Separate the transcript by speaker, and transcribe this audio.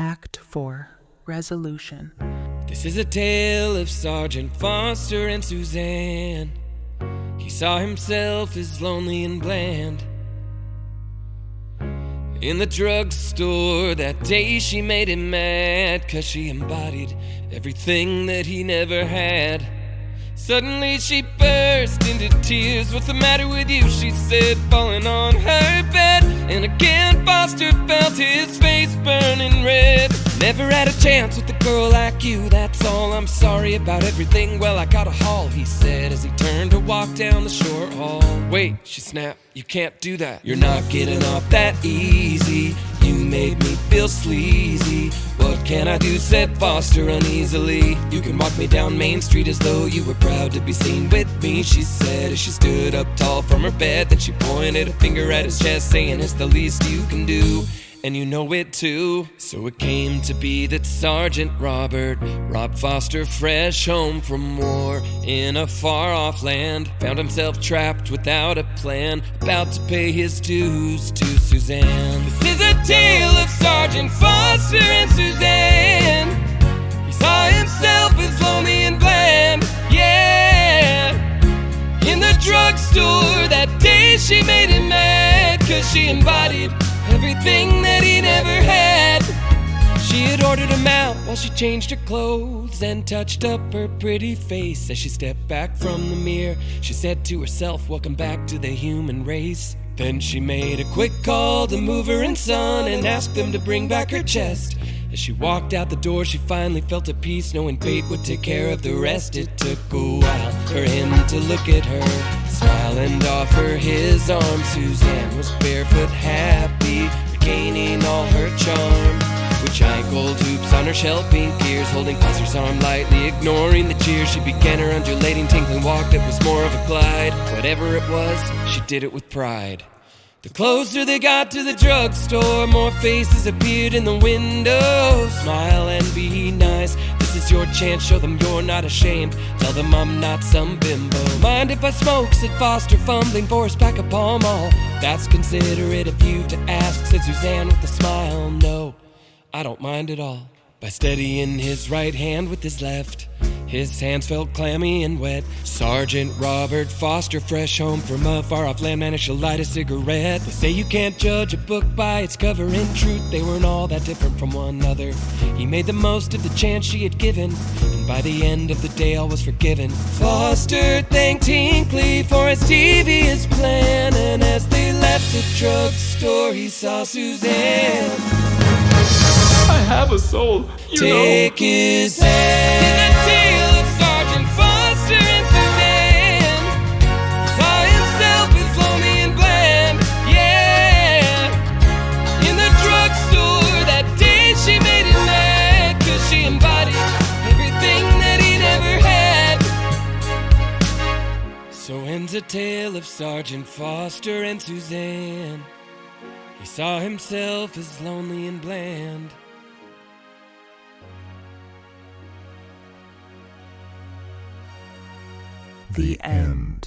Speaker 1: Act 4, Resolution.
Speaker 2: This is a tale of Sargent, Foster, and Suzanne. He saw himself as lonely and bland. In the drugstore that day she made him mad, 'cause she embodied everything that he never had. Suddenly she burst into tears. "What's the matter with you?" she said, falling on her bed. And again Foster felt his face burning red. "Never had a chance with a girl like you, that's all. I'm sorry about everything. Well, I got a haul," he said as he turned to walk down the short hall. "Wait," she snapped, "you can't do that. You're not getting off that easy. You made me feel sleazy. What can I do?" said Foster uneasily. "You can walk me down Main Street as though you were proud to be seen with me," she said as she stood up tall from her bed. Then she pointed a finger at his chest, saying, "It's the least you can do, and you know it too." So it came to be that Sergeant Robert robbed Foster fresh home from war in a far-off land. Found himself trapped without a plan, about to pay his dues to Suzanne. This is a tale of Sergeant Foster and Suzanne. He saw himself as lonely and bland, yeah. In the drugstore that day she made him mad, 'cause she embodied everything that he never had. She had ordered him out while she changed her clothes and touched up her pretty face. As she stepped back from the mirror, she said to herself, "Welcome back to the human race." Then she made a quick call to Mover and Son and asked them to bring back her chest. As she walked out the door, she finally felt at peace, knowing fate would take care of the rest. It took a while for him to look at her, smile and offer his arm. Suzanne was barefoot, happy, regaining all her charm. With giant gold hoops on her shell pink ears, holding Foster's arm lightly, ignoring the cheers, she began her undulating, tinkling walk that was more of a glide. Whatever it was, she did it with pride. The closer they got to the drugstore, more faces appeared in the window. Smile and be nice, this is your chance, show them you're not ashamed. Tell them I'm not some bimbo. "Mind if I smoke?" said Foster, fumbling for his pack of Pall Mall. "That's considerate of you to ask," said Suzanne with a smile. "No, I don't mind at all." By steadying his right hand with his left, his hands felt clammy and wet. Sergeant Robert Foster, fresh home from a far-off land, managed to light a cigarette. They say you can't judge a book by its cover. In truth, they weren't all that different from one another. He made the most of the chance she had given, and by the end of the day all was forgiven. Foster thanked Hinckley for his devious plan, and as they left the drugstore, he saw Suzanne.
Speaker 3: "I have a soul, you know."
Speaker 2: Take his hand. In the tale of Sergeant Foster and Suzanne. Saw himself as lonely and bland, yeah. In the drugstore that day she made him mad, 'cause she embodied everything that he never had. So ends a tale of Sergeant Foster and Suzanne. He saw himself as lonely and bland.
Speaker 1: The end.